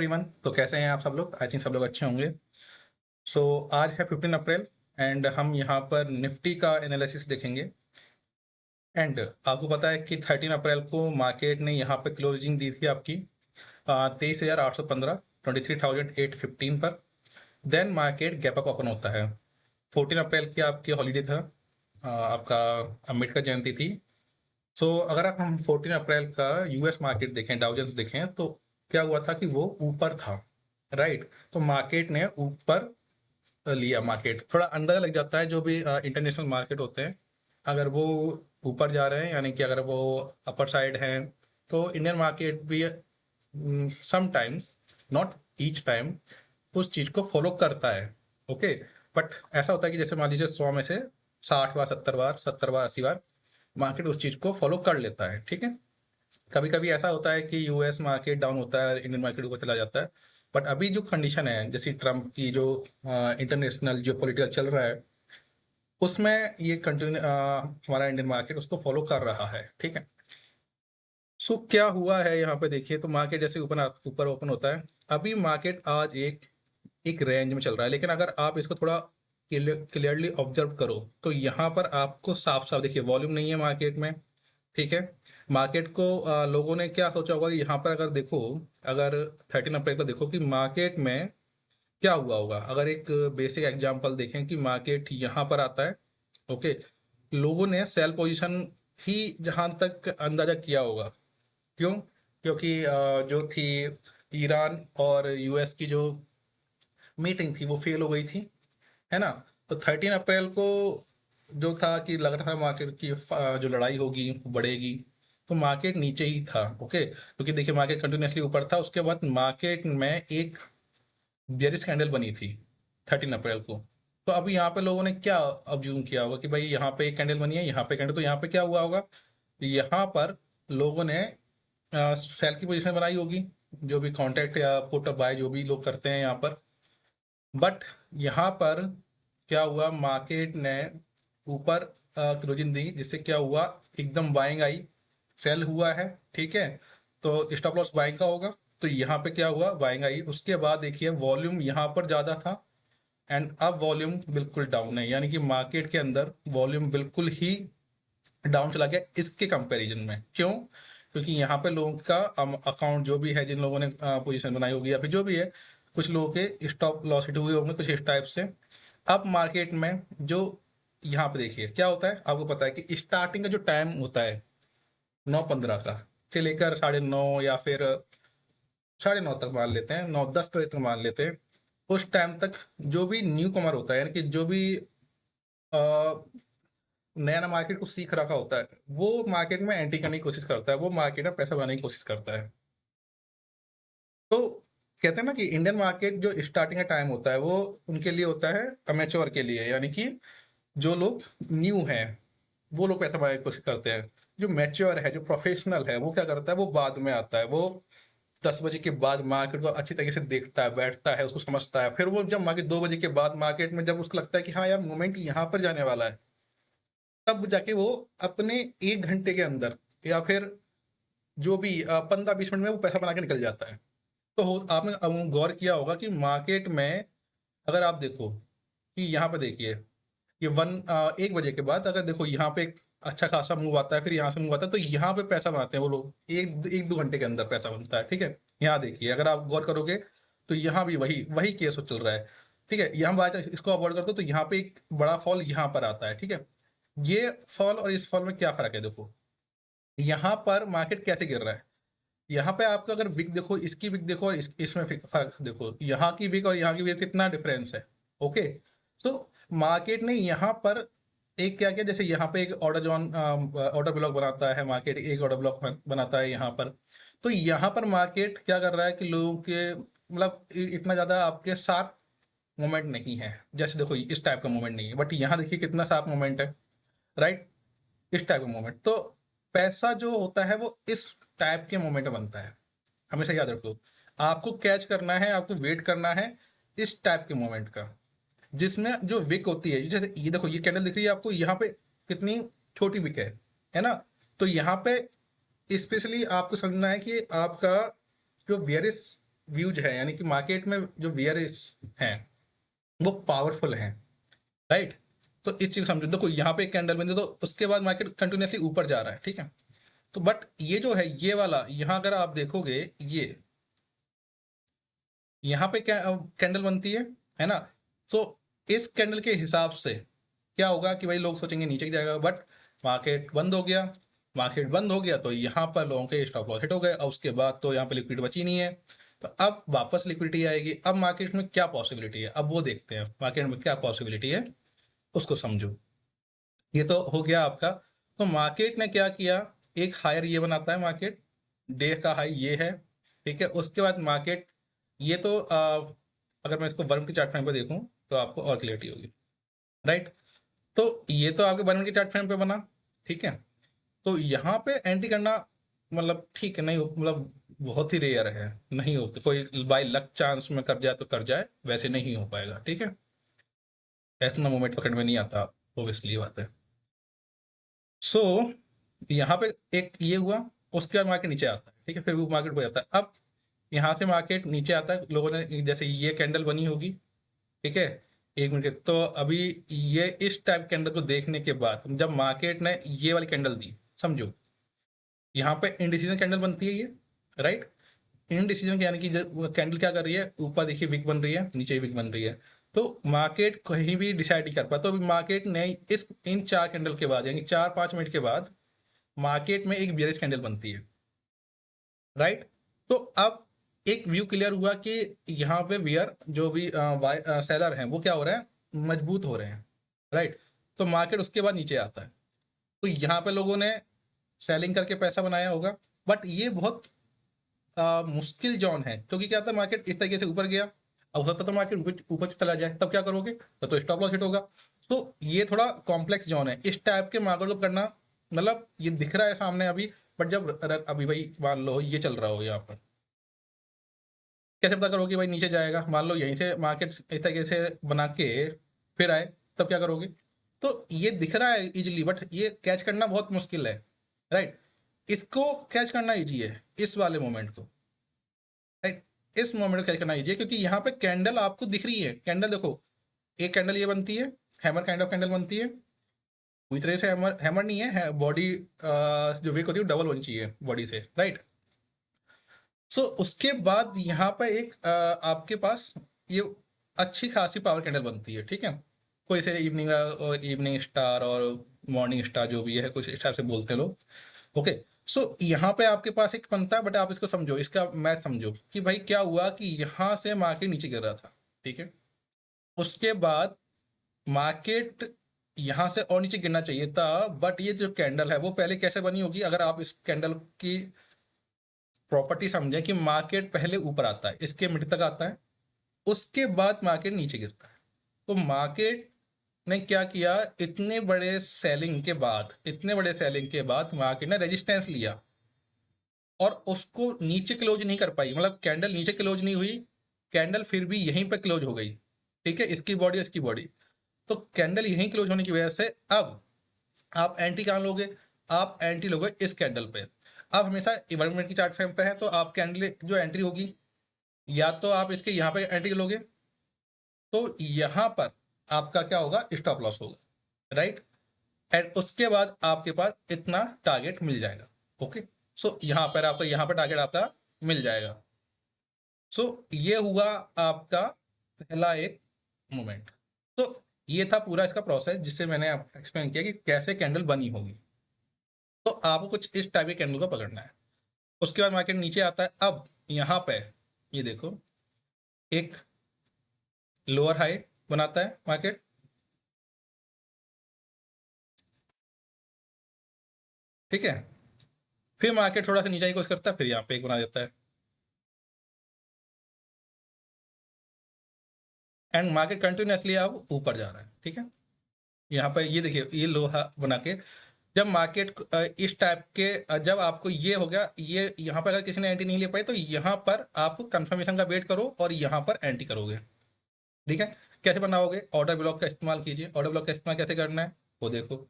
Everyone, तो कैसे हैं आप सब लोग? आई थिंक सब लोग अच्छे होंगे। आज है 15 अप्रैल एंड हम यहाँ पर निफ्टी का एनालिसिस देखेंगे। एंड आपको पता है कि 13 अप्रैल को मार्केट ने यहाँ पे क्लोजिंग दी थी आपकी 23,815 23,815 पर। Then market gap up open होता है। 14 अप्रैल की आपकी हॉलीडे था, आपका अम्बेडकर जयंती थी। अगर आप हम 14 अप्रैल का यूएस मार्केट देखें, डाउ जोन्स देखें, तो क्या हुआ था कि वो ऊपर था, राइट। तो मार्केट ने ऊपर लिया। मार्केट थोड़ा अंदाजा लग जाता है, जो भी इंटरनेशनल मार्केट होते हैं, अगर वो ऊपर जा रहे हैं यानी कि अगर वो अपर साइड हैं, तो इंडियन मार्केट भी समटाइम्स, नॉट ईच टाइम, उस चीज़ को फॉलो करता है। ओके, बट ऐसा होता है कि जैसे मान लीजिए 100 में से 60 बार 70 बार 80 बार मार्केट उस चीज़ को फॉलो कर लेता है, ठीक है। कभी कभी ऐसा होता है कि यूएस मार्केट डाउन होता है, इंडियन मार्केट ऊपर चला जाता है। बट अभी जो कंडीशन है, जैसे ट्रम्प की जो इंटरनेशनल जो पॉलिटिकल चल रहा है, उसमें ये कंटिन्यू हमारा इंडियन मार्केट उसको फॉलो कर रहा है, ठीक है। क्या हुआ है यहाँ पे देखिए, तो मार्केट जैसे ऊपर ओपन होता है, अभी मार्केट आज एक एक रेंज में चल रहा है। लेकिन अगर आप इसको थोड़ा क्लियरली ऑब्जर्व करो, तो यहाँ पर आपको साफ साफ देखिए वॉल्यूम नहीं है मार्केट में, ठीक है। मार्केट को लोगों ने क्या सोचा होगा कि यहाँ पर अगर देखो, अगर 13 अप्रैल को देखो कि मार्केट में क्या हुआ होगा। अगर एक बेसिक एग्जांपल देखें कि मार्केट यहाँ पर आता है, ओके, लोगों ने सेल पोजीशन ही जहां तक अंदाजा किया होगा। क्यों? क्योंकि जो थी ईरान और यूएस की जो मीटिंग थी वो फेल हो गई थी, है ना। तो 13 अप्रैल को जो था कि लग रहा था मार्केट की जो लड़ाई होगी वो बढ़ेगी, तो मार्केट नीचे ही था, ओके। क्योंकि देखिए मार्केट कंटिन्यूसली ऊपर था, उसके बाद मार्केट में एक बेरिश कैंडल बनी थी 13 अप्रैल को। तो अभी यहाँ पे लोगों ने क्या अब्ज्यूम किया होगा कि भाई यहाँ पे एक कैंडल बनी है, यहाँ पे कैंडल, तो यहाँ पे क्या हुआ होगा, यहाँ पर लोगों ने सेल की पोजीशन बनाई होगी, जो भी कॉन्ट्रैक्ट या पुट बाय जो भी लोग करते हैं यहाँ पर। बट यहाँ पर क्या हुआ, मार्केट ने ऊपर क्लोजिंग दी, जिससे क्या हुआ, एकदम बाइंग आई, सेल हुआ है, ठीक है। तो स्टॉप लॉस बाइंग का होगा, तो यहाँ पे क्या हुआ, बाइंग आई। उसके बाद देखिए वॉल्यूम यहाँ पर ज़्यादा था एंड अब वॉल्यूम बिल्कुल डाउन है, यानी कि मार्केट के अंदर वॉल्यूम बिल्कुल ही डाउन चला गया इसके कंपैरिजन में। क्यों? क्योंकि यहाँ पे लोगों का अकाउंट जो भी है, जिन लोगों ने पोजीशन बनाई होगी या फिर जो भी है, कुछ लोगों के स्टॉप लॉस हिट हुए होंगे कुछ इस टाइप से। अब मार्केट में जो यहाँ पे देखिए क्या होता है, आपको पता है कि स्टार्टिंग का जो टाइम होता है 9:15 का से लेकर 9:30 या फिर 9:30 तक मान लेते हैं, 9-10 बजे तक मान लेते हैं, उस टाइम तक जो भी न्यू कमर होता है, यानी कि जो भी नया ना मार्केट को सीख रखा होता है, वो मार्केट में एंट्री करने की कोशिश करता है, वो मार्केट में पैसा बनाने की कोशिश करता है। तो कहते हैं ना कि इंडियन मार्केट जो स्टार्टिंग का टाइम होता है वो उनके लिए होता है अमेच्योर के लिए, यानी कि जो लोग न्यू हैं वो लोग पैसा बनाने की कोशिश करते हैं। जो मैच्योर है, जो प्रोफेशनल है, वो क्या करता है, वो बाद में आता है। वो 10 बजे के बाद मार्केट को अच्छी तरीके से देखता है, बैठता है, उसको समझता है। फिर वो जब मार्केट 2 बजे के बाद मार्केट में जब उसको लगता है कि हाँ यार मोमेंट यहाँ पर जाने वाला है, तब जाके वो अपने 1 घंटे के अंदर या फिर जो भी 15-20 मिनट में वो पैसा बना के निकल जाता है। तो आपने गौर किया होगा कि मार्केट में अगर आप देखो कि यहाँ पे देखिए ये 1 बजे के बाद अगर देखो यहाँ पे एक अच्छा खासा मूव आता है, फिर यहाँ से मूव आता है, तो यहाँ पे पैसा बनाते हैं वो लोग, 1-2 घंटे के अंदर पैसा बनता है, ठीक है। यहाँ देखिए अगर आप गौर करोगे तो यहाँ भी वही वही केस चल रहा है, ठीक है। यहाँ बात इसको अवॉइड कर दो, तो यहाँ पे एक बड़ा फॉल यहाँ पर आता है, ठीक है। ये फॉल और इस फॉल में क्या फर्क है, देखो यहाँ पर मार्केट कैसे गिर रहा है। यहाँ पे आपका अगर विक देखो, इसकी विक देखो और इसमें फर्क देखो, यहाँ की विक और यहाँ की विक कितना डिफरेंस है, ओके। तो मार्केट ने यहाँ पर एक क्या किया, जैसे यहाँ पे एक ऑर्डर ब्लॉक बनाता है मार्केट, एक ऑर्डर ब्लॉक बनाता है यहाँ पर। तो यहाँ पर मार्केट क्या कर रहा है कि लोगों के मतलब इतना ज्यादा आपके साथ मोमेंट नहीं है, जैसे देखो इस टाइप का मोमेंट नहीं है, बट यहाँ देखिए कितना साफ मोमेंट है, राइट। इस टाइप का मोमेंट, तो पैसा जो होता है वो इस टाइप के मोमेंट में बनता है। हमेशा याद रखो, आपको कैच करना है, आपको वेट करना है इस टाइप के मोमेंट का, जिसमें जो विक होती है, जैसे ये देखो ये कैंडल दिख रही है आपको, यहाँ पे कितनी छोटी विक है ना। तो यहाँ पे स्पेशली आपको समझना है कि आपका जो बेयरिश व्यूज है, यानी कि मार्केट में जो बियर्स हैं वो पावरफुल हैं, राइट। तो इस चीज समझो, देखो यहाँ पे एक कैंडल बनी तो उसके बाद मार्केट कंटिन्यूसली ऊपर जा रहा है, ठीक है। तो बट ये जो है ये वाला, यहाँ अगर आप देखोगे ये यहाँ पे कैंडल बनती है ना। तो इस कैंडल के हिसाब से क्या होगा कि भाई लोग सोचेंगे नीचे की जाएगा, बट मार्केट बंद हो गया। मार्केट बंद हो गया तो यहाँ पर लोगों के स्टॉप लॉस हिट हो गए, और उसके बाद तो यहाँ पे लिक्विड बची नहीं है। तो अब वापस लिक्विडिटी आएगी, अब मार्केट में क्या पॉसिबिलिटी है, अब वो देखते हैं मार्केट में क्या पॉसिबिलिटी है, उसको समझो। ये तो हो गया आपका। तो मार्केट ने क्या किया, एक हायर ये बनाता है मार्केट, डे का हाई ये है, ठीक है। उसके बाद मार्केट ये तो अगर मैं इसको वर्म की चार्ट फ्रेम पे देखूं तो आपको और क्लियरिटी होगी, राइट। तो ये तो आपके वर्म की चार्ट फ्रेम पे बना, ठीक है। तो यहाँ पे एंट्री करना मतलब ठीक है, नहीं मतलब बहुत ही रेयर है, नहीं हो तो कोई बाय लक चांस में कर जाए तो कर जाए, वैसे नहीं हो पाएगा, ठीक है। ऐसा मोमेंट पकड़ में नहीं आता, ओब्वियसली बात है। सो यहाँ पे एक ये हुआ, उसके बाद मार्केट नीचे आता है, ठीक है, फिर वो मार्केट हो जाता है। अब यहाँ से मार्केट नीचे आता है, लोगों ने जैसे ये कैंडल बनी होगी, ठीक है। एक मिनट, तो अभी ये इस टाइप कैंडल को देखने के बाद जब मार्केट ने ये वाली कैंडल दी, समझो यहाँ पे इंडिसीजन कैंडल बनती है ये, राइट। इनडिसीजन यानी कि जब कैंडल क्या कर रही है, ऊपर देखिए विक बन रही है, नीचे विक बन रही है। तो मार्केट कहीं भी डिसाइड नहीं कर पाता, तो अभी मार्केट ने इस इन 4 कैंडल के बाद यानी 4-5 मिनट के बाद मार्केट में एक बियरिश कैंडल बनती है, राइट। तो अब एक व्यू क्लियर हुआ कि यहाँ पे बियर जो भी सेलर हैं वो क्या हो रहे हैं, मजबूत हो रहे हैं, राइट। तो मार्केट उसके बाद नीचे आता है, तो यहाँ पे लोगों ने सेलिंग करके पैसा बनाया होगा। बट ये बहुत मुश्किल जोन है, क्योंकि क्या था, मार्केट इस तरीके से ऊपर गया, अब हो सकता तो मार्केट ऊपर ऊपर चला जाए, तब क्या करोगे, तो स्टॉप लॉस हिट होगा। तो ये थोड़ा कॉम्प्लेक्स जोन है, इस टाइप के मार्केट को करना, मतलब ये दिख रहा है सामने अभी, बट जब अभी भाई मान लो ये चल रहा हो यहाँ पर, कैसे पता करोगे भाई नीचे जाएगा, मान लो यहीं से मार्केट इस तरीके से बना के फिर आए, तब क्या करोगे। तो ये दिख रहा है इजिली, बट ये कैच करना बहुत मुश्किल है, राइट। इसको कैच करना इजी है, इस वाले मोमेंट को, राइट। इस मोमेंट को कैच करना कीजिए, क्योंकि यहाँ पे कैंडल आपको दिख रही है, कैंडल देखो, एक कैंडल ये बनती है, हैमर काइंड ऑफ कैंडल बनती है, पूरी तरह से हैमर हैमर नहीं है, बॉडी जो वीक होती है डबल होनी चाहिए बॉडी से, राइट। सो उसके बाद यहाँ पे एक आपके पास ये अच्छी खासी पावर कैंडल बनती है, ठीक है। कोई से इवनिंग इवनिंग स्टार और मॉर्निंग स्टार जो भी है, कुछ इस टाइप से बोलते हैं लोग, ओके। सो यहाँ पे आपके पास एक बनता है, बट आप इसको समझो, इसका मैथ समझो कि भाई क्या हुआ कि यहाँ से मार्केट नीचे गिर रहा था, ठीक है। उसके बाद मार्केट यहाँ से और नीचे गिरना चाहिए था, बट ये जो कैंडल है वो पहले कैसे बनी होगी, अगर आप इस कैंडल की प्रॉपर्टी समझें कि मार्केट पहले ऊपर आता है, इसके मिड तक आता है, उसके बाद मार्केट नीचे गिरता है। तो मार्केट ने क्या किया, इतने बड़े सेलिंग के बाद मार्केट ने रेजिस्टेंस लिया, और उसको नीचे क्लोज नहीं कर पाई, मतलब कैंडल नीचे क्लोज नहीं हुई, कैंडल फिर भी यहीं पे क्लोज हो गई, ठीक है, इसकी बॉडी इसकी बॉडी। तो कैंडल यहीं क्लोज होने की वजह से अब आप एंटी कहाँ लोगे, आप एंटी लोगे इस कैंडल पे। आप हमेशा 1 मिनट की चार्ट फ्रेम पे है, तो आप कैंडल जो एंट्री होगी, या तो आप इसके यहाँ पे एंट्री लोगे, तो यहाँ पर आपका क्या होगा, स्टॉप लॉस होगा, राइट। एंड उसके बाद आपके पास इतना टारगेट मिल जाएगा, ओके। सो यहाँ पर आपका टारगेट आपका मिल जाएगा। सो ये हुआ आपका पहला एक मोमेंट। तो ये था पूरा इसका प्रोसेस, जिससे मैंने आप एक्सप्लेन किया कि कैसे कैंडल बनी होगी। तो आपको कुछ इस टाइप के कैंडल को पकड़ना है। उसके बाद मार्केट नीचे आता है, अब यहाँ पे ये देखो, एक लोअर हाई बनाता है मार्केट, ठीक है। फिर मार्केट थोड़ा सा नीचे की कोशिश करता है, फिर यहाँ पे एक बना देता है, एंड मार्केट कंटिन्यूसली अब ऊपर जा रहा है, ठीक है। यहाँ पर ये देखिए, ये लोहा बना के जब मार्केट इस टाइप के जब आपको ये हो गया, ये यहाँ पर अगर किसी ने एंट्री नहीं ले पाई, तो यहाँ पर आप कंफर्मेशन का वेट करो और यहाँ पर एंट्री करोगे, ठीक है। कैसे बनाओगे, ऑर्डर ब्लॉक का इस्तेमाल कीजिए। ऑर्डर ब्लॉक का इस्तेमाल कैसे करना है वो देखो,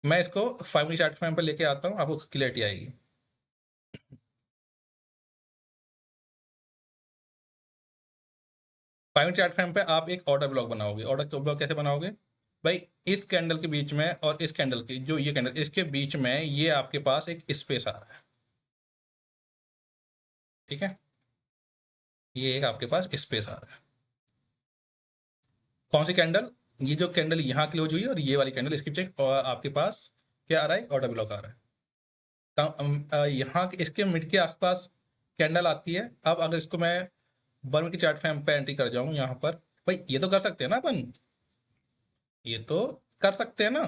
मैं इसको 5 मिनट चार्ट फ्रेम पर लेके आता हूँ, आपको क्लियरिटी आएगी। 5 चार्ट फ्रेम पे आप एक ऑर्डर ब्लॉक बनाओगे। ऑर्डर ब्लॉक कैसे बनाओगे भाई, इस कैंडल के बीच में और इस कैंडल की जो ये कैंडल इसके बीच में ये आपके पास एक स्पेस आ रहा है, ठीक है, ये एक आपके पास स्पेस आ रहा है। कौन सी कैंडल, ये जो कैंडल यहाँ क्लोज हुई है और ये वाली कैंडल इसके पीछे, और आपके पास क्या आ रहा है, ऑर्डर ब्लॉक आ रहा है। यहाँ इसके मिड के आसपास कैंडल आती है। अब अगर इसको मैं 1 मिनट की चार्ट फ्रेम पे एंट्री कर जाऊं यहाँ पर, भाई ये तो कर सकते हैं ना अपन, ये तो कर सकते हैं ना।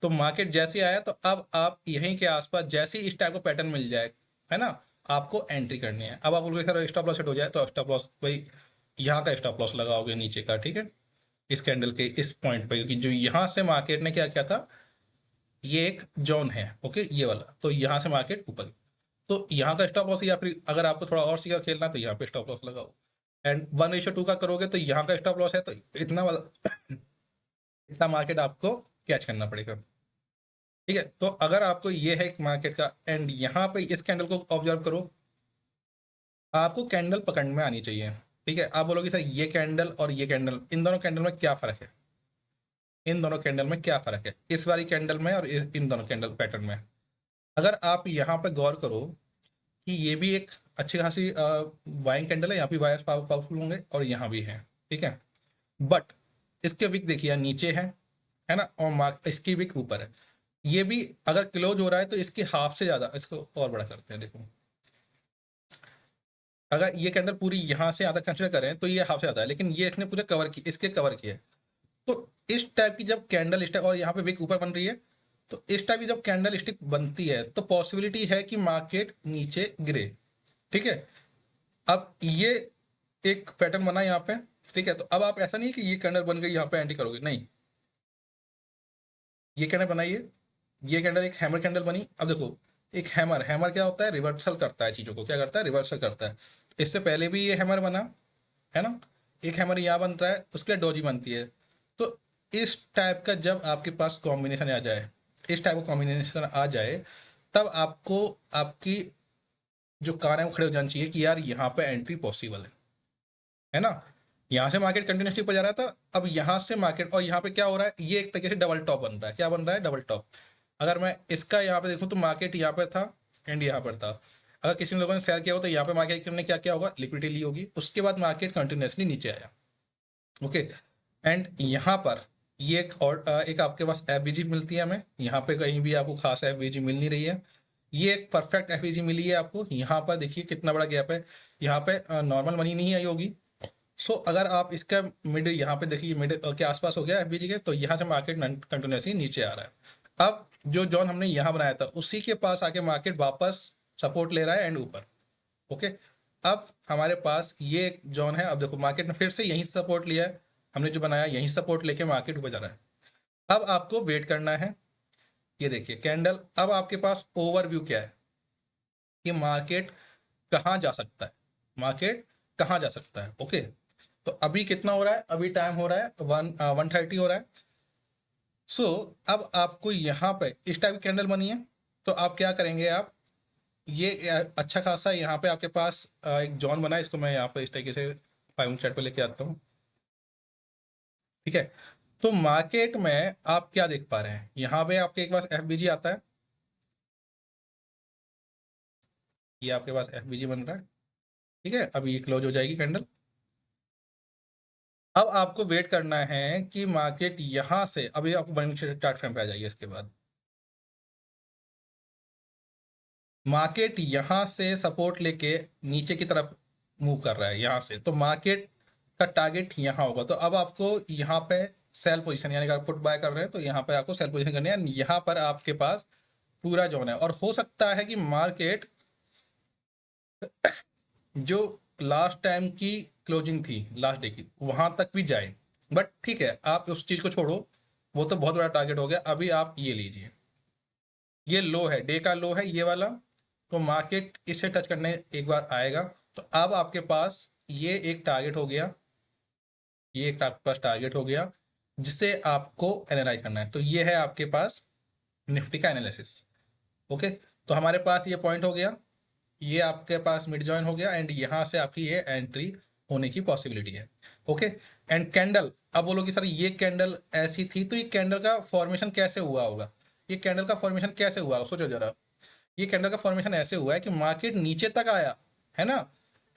तो मार्केट जैसे आया तो अब आप यहीं के आसपास जैसे ही इस टाइप का पैटर्न मिल जाए, है ना, आपको एंट्री करनी है। अब आप बोलोगे सर स्टॉप लॉस सेट हो जाए, तो स्टॉप लॉस भाई यहाँ का स्टॉप लॉस लगाओगे नीचे का, ठीक है, इस कैंडल के इस पॉइंट पे, क्योंकि जो यहाँ से मार्केट ने क्या किया था, ये एक जोन है, ओके, ये वाला, तो यहाँ से मार्केट ऊपर, तो यहाँ का स्टॉप लॉस, या फिर अगर आपको थोड़ा और सीधा खेलना है तो यहाँ पे स्टॉप लॉस लगाओ। एंड 1:2 का करोगे तो यहाँ का स्टॉप लॉस है, तो इतना वाला इतना मार्केट आपको कैच करना पड़ेगा, ठीक है। तो अगर आपको ये है मार्केट का, एंड यहाँ पे इस कैंडल को ऑब्जर्व करो, आपको कैंडल पकड़ में आनी चाहिए, ठीक है। आप बोलोगे सर ये कैंडल और ये कैंडल, इन दोनों कैंडल में क्या फर्क है, इन दोनों कैंडल में क्या फर्क है, इस वाली कैंडल में और इन दोनों कैंडल पैटर्न में। अगर आप यहाँ पे गौर करो कि ये भी एक अच्छी खासी बाइंग कैंडल है, यहाँ भी वायर्स पावरफुल होंगे और यहाँ भी है, ठीक है, बट इसके विक देखिए नीचे है ना, और मार्क इसकी विक ऊपर है। ये भी अगर क्लोज हो रहा है तो इसके हाफ से ज्यादा, इसको और बड़ा करते हैं, देखो, अगर ये कैंडल पूरी यहाँ से आधा कंसिडर करें तो ये हाफ से ज्यादा है, लेकिन ये इसने पूरे कवर की, इसके कवर किया है। तो इस टाइप की जब कैंडल स्टिक, और यहाँ पे विक ऊपर बन रही है, तो इस टाइप की जब कैंडल स्टिक बनती है तो पॉसिबिलिटी है कि मार्केट नीचे गिरे, ठीक है। अब ये एक पैटर्न बना यहाँ पे, ठीक है, तो अब आप ऐसा नहीं कि ये कैंडल बन गई यहाँ पे एंट्री करोगे, नहीं, ये कैंडल बनाइए, ये कैंडल एक हैमर कैंडल बनी। अब देखो, एक हैमर, हैमर क्या होता है, रिवर्सल करता है चीजों को, क्या करता है, रिवर्सल करता है। इससे पहले भी ये हैमर बना, है ना, एक हैमर यहाँ बनता है, उसके लिए डोजी बनती है। तो इस टाइप का जब आपके पास कॉम्बिनेशन आ जाए, इस टाइप का कॉम्बिनेशन आ जाए, तब आपको आपकी जो कार है वो खड़े हो जाना चाहिए कि यार यहाँ पे एंट्री पॉसिबल है ना। यहाँ से मार्केट कंटिन्यूसली ऊपर जा रहा था, अब यहाँ से मार्केट, और यहाँ पे क्या हो रहा है, ये एक तरीके से डबल टॉप बन रहा है, क्या बन रहा है, डबल टॉप। अगर मैं इसका यहाँ पे देखूँ तो मार्केट यहाँ पर था एंड यहाँ पर था। अगर किसी लोगों ने सेल किया हो तो यहाँ पे मार्केट ने क्या किया होगा, लिक्विडिटी ली होगी, उसके बाद मार्केट कंटिन्यूसली नीचे आया, ओके। एंड यहाँ पर ये एक और एक आपके पास एफ मिलती है हमें, यहाँ पे कहीं भी आपको खास एफ मिल नहीं रही है, ये एक परफेक्ट एफ मिली है आपको। यहाँ पर देखिए कितना बड़ा गैप है, यहाँ पे नॉर्मल मनी नहीं आई होगी। सो अगर आप इसका मिड यहाँ पे देखिए, मिड के आसपास हो गया एफ के, तो यहाँ से मार्केट कंटिन्यूसली नीचे आ रहा है। अब जो जोन हमने यहाँ बनाया था उसी के पास आके मार्केट वापस सपोर्ट ले रहा है एंड ऊपर, ओके। अब हमारे पास ये एक जोन है, अब देखो मार्केट ने फिर से यहीं सपोर्ट लिया है, हमने जो बनाया यहीं सपोर्ट लेके मार्केट ऊपर जा रहा है। अब आपको वेट करना है, ये देखिए कैंडल, अब आपके पास ओवरव्यू क्या है कि मार्केट कहाँ जा सकता है, मार्केट कहाँ जा सकता है, ओके। तो अभी कितना हो रहा है, अभी टाइम हो रहा है 1:30 हो रहा है। सो अब आपको यहाँ पे इस टाइप की कैंडल बनी है, तो आप क्या करेंगे, आप ये अच्छा खासा यहाँ पे आपके पास एक जोन बना है, इसको मैं यहाँ पे इस तरीके से 5 चैट पे लेके आता हूँ, ठीक है। तो मार्केट में आप क्या देख पा रहे हैं, यहाँ पे आपके पास एफ आता है, ये आपके पास एफ बन रहा है, ठीक है। अब ये क्लोज हो जाएगी कैंडल। अब आपको वेट करना है कि मार्केट यहाँ से, अभी आप 1 मिनट चार्ट फ्रेम पे आ जाइए, इसके बाद मार्केट यहाँ से सपोर्ट लेके नीचे की तरफ मूव कर रहा है यहाँ से, तो मार्केट का टारगेट यहाँ होगा। तो अब आपको यहाँ पे सेल पोजीशन, यानी अगर पुट बाय कर रहे हैं तो यहाँ पे आपको सेल पोजीशन करनी है, यहाँ पर आपके पास पूरा जोन है, और हो सकता है कि मार्केट जो लास्ट टाइम की क्लोजिंग थी लास्ट डे की वहां तक भी जाए, बट ठीक है, आप उस चीज को छोड़ो, वो तो बहुत बड़ा टारगेट हो गया। अभी आप ये लीजिए, ये लो है, डे का लो है ये वाला, तो मार्केट इसे टच करने एक बार आएगा, तो अब आपके पास ये एक टारगेट हो गया, ये एक आपके पास टारगेट हो गया जिसे आपको एनालाइज करना है। तो ये है आपके पास निफ्टी का एनालिसिस, ओके। तो हमारे पास ये पॉइंट हो गया, ये आपके पास मिड जॉइन हो गया, एंड यहाँ से आपकी ये एंट्री होने की पॉसिबिलिटी है। ओके, एंड कैंडल, अब बोलो कि सर ये कैंडल ऐसी थी तो ये कैंडल का फॉर्मेशन कैसे हुआ होगा, ये कैंडल का फॉर्मेशन कैसे हुआ होगा? सोचो जरा, ये कैंडल का फॉर्मेशन ऐसे हुआ है कि मार्केट नीचे तक आया है ना,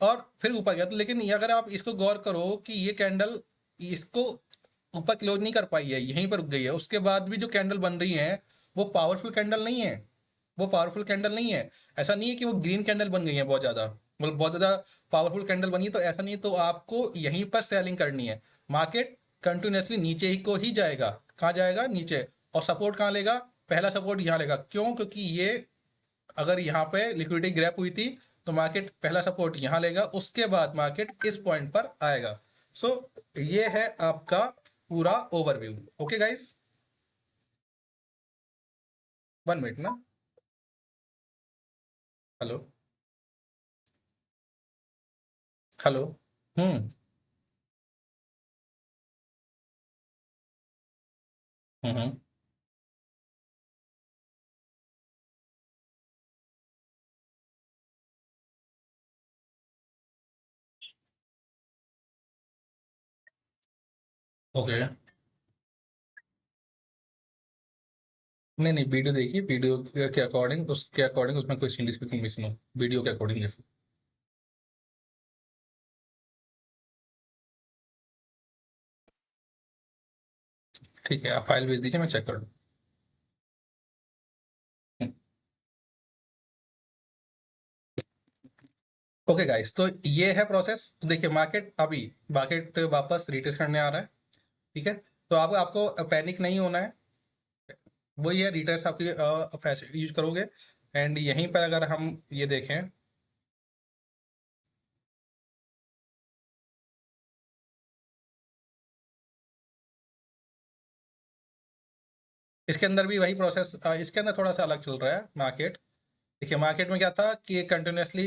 और फिर ऊपर गया। तो लेकिन ये अगर आप इसको गौर करो कि ये कैंडल इसको ऊपर क्लोज नहीं कर पाई है, यहीं पर रुक गई है, उसके बाद भी जो कैंडल बन रही है वो पावरफुल कैंडल नहीं है, वो पावरफुल कैंडल नहीं है। ऐसा नहीं है कि वो ग्रीन कैंडल बन गई है बहुत ज्यादा, मतलब बहुत ज्यादा पावरफुल कैंडल बनी है, तो ऐसा नहीं है। तो आपको यहीं पर सेलिंग करनी है। मार्केट कंटिन्यूसली नीचे ही को ही जाएगा, कहाँ जाएगा? नीचे। और सपोर्ट कहाँ लेगा? पहला सपोर्ट यहाँ लेगा। क्यों? क्योंकि ये अगर यहाँ पे लिक्विडिटी ग्रैप हुई थी तो मार्केट पहला सपोर्ट यहाँ लेगा, उसके बाद मार्केट इस पॉइंट पर आएगा। सो ये है आपका पूरा ओवरव्यू। ओके गाइस, 1 मिनट ना। Hello, hello. Hmm, hmm. Okay, नहीं नहीं, वीडियो देखिए, वीडियो के अकॉर्डिंग, उसके अकॉर्डिंग उसमें कोई सीन स्पीकिंग मिस ना हो, वीडियो के अकॉर्डिंग देखो। ठीक है, आप फाइल भेज दीजिए, मैं चेक कर लूँ। ओके गाइस, तो ये है प्रोसेस। तो देखिए मार्केट अभी, मार्केट वापस रिटेस्ट करने आ रहा है। ठीक है, तो आप आपको पैनिक नहीं होना है। वही है, रिटेस्ट आपकी यूज करोगे। एंड यहीं पर अगर हम ये देखें, इसके अंदर भी वही प्रोसेस, इसके अंदर थोड़ा सा अलग चल रहा है मार्केट। देखिए मार्केट में क्या था कि continuously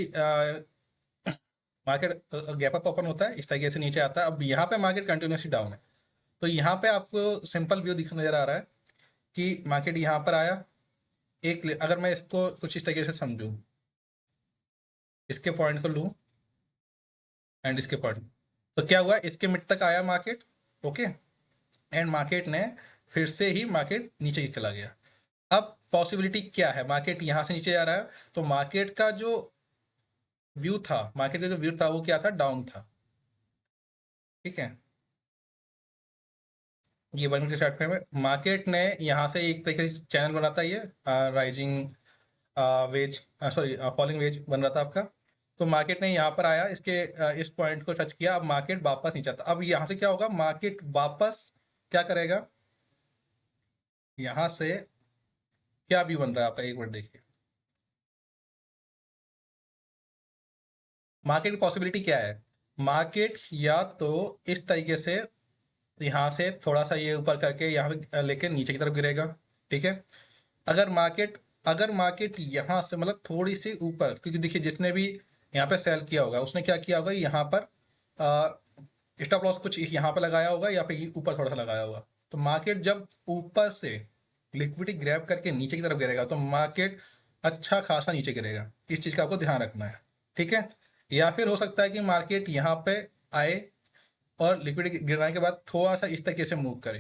market gap up open होता है, इस तरीके से नीचे आता है। अब यहाँ पे मार्केट कंटिन्यूसली डाउन है। तो यहाँ पे आपको सिंपल व्यू दिख नजर आ रहा है कि मार्केट यहाँ पर आया। अगर मैं इसको कुछ इस तरीके से समझूं, इसके पॉइंट को लूं एंड इसके पॉइंट, तो क्या हुआ, इसके मिड तक आया मार्केट। ओके, एंड मार्केट ने फिर से ही मार्केट नीचे ही चला गया। अब पॉसिबिलिटी क्या है, मार्केट यहाँ से नीचे जा रहा है, तो मार्केट का जो व्यू था, मार्केट का जो व्यू था वो क्या था? डाउन था। ठीक है, ये 1 मिनट के चार्ट में मार्केट ने यहाँ से एक तरीके से चैनल बनाता है, ये rising veg, sorry falling veg बन रहा था आपका। तो मार्केट ने यहाँ पर आया, इसके इस पॉइंट को टच किया, अब मार्केट वापस नीचे आता। अब यहाँ से क्या होगा, मार्केट वापस क्या करेगा? यहाँ से क्या व्यू बन रहा है आपका, एक मिनट देखिए। मार्केट की पॉसिबिलिटी क्या है? मार्केट या तो इस तरीके से यहाँ से थोड़ा सा ये ऊपर करके यहाँ पे लेके नीचे की तरफ गिरेगा। ठीक है, अगर मार्केट, अगर मार्केट यहाँ से मतलब थोड़ी सी ऊपर, क्योंकि देखिए जिसने भी यहाँ पे सेल किया होगा उसने क्या किया होगा, यहाँ पर स्टॉप लॉस कुछ यहाँ पे लगाया होगा या फिर ऊपर थोड़ा सा लगाया होगा। तो मार्केट जब ऊपर से लिक्विडिटी ग्रैब करके नीचे की तरफ गिरेगा तो मार्केट अच्छा खासा नीचे गिरेगा। इस चीज़ का आपको ध्यान रखना है। ठीक है, या फिर हो सकता है कि मार्केट यहाँ पे आए और लिक्विडिटी गिरने के बाद थोड़ा सा इस तरीके से मूव करे।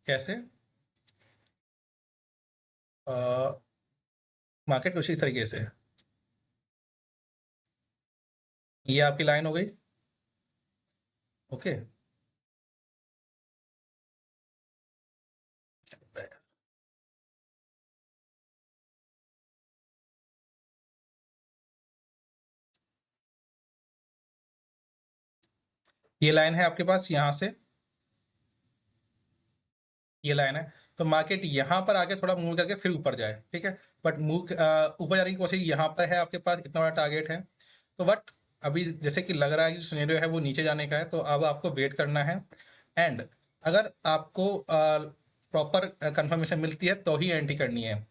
कैसे? मार्केट कुछ इस तरीके से, ये आपकी लाइन हो गई। ओके, ये लाइन है आपके पास यहाँ से, ये लाइन है। तो मार्केट यहाँ पर आके थोड़ा मूव करके फिर ऊपर जाए। ठीक है, बट मूव ऊपर जाने की कोशिश यहाँ पर है, आपके पास इतना बड़ा टारगेट है। तो बट अभी जैसे कि लग रहा है कि सिनेरियो है वो नीचे जाने का है, तो अब आपको वेट करना है। एंड अगर आपको प्रॉपर कंफर्मेशन मिलती है तो ही एंट्री करनी है,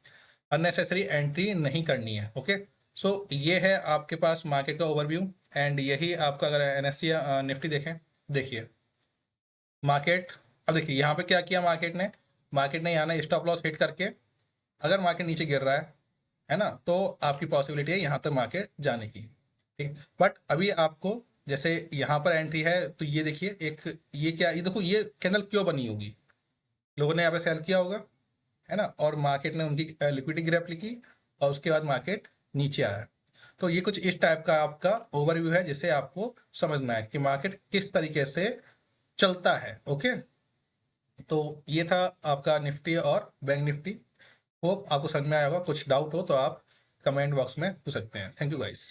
अननेसेसरी एंट्री नहीं करनी है। ओके, सो ये है आपके पास मार्केट का ओवरव्यू। एंड यही आपका, अगर एनएससी निफ्टी देखें, देखिए मार्केट, अब देखिए यहाँ पे क्या किया मार्केट ने यहाँ ना स्टॉप लॉस हिट करके, अगर मार्केट नीचे गिर रहा है ना, तो आपकी पॉसिबिलिटी है यहाँ तक मार्केट जाने की। ठीक, बट अभी आपको जैसे यहाँ पर एंट्री है तो ये देखिए एक, ये क्या, ये देखो ये कैंडल क्यों बनी होगी, लोगों ने यहाँ पे सेल किया होगा, है ना, और मार्केट ने उनकी लिक्विडिटी ग्रैप की और उसके बाद मार्केट नीचे आया। तो ये कुछ इस टाइप का आपका ओवरव्यू है जिससे आपको समझना है कि मार्केट किस तरीके से चलता है। ओके, तो ये था आपका निफ्टी और बैंक निफ्टी। होप आपको समझ में आया होगा। कुछ डाउट हो तो आप कमेंट बॉक्स में पूछ सकते हैं। Thank you guys.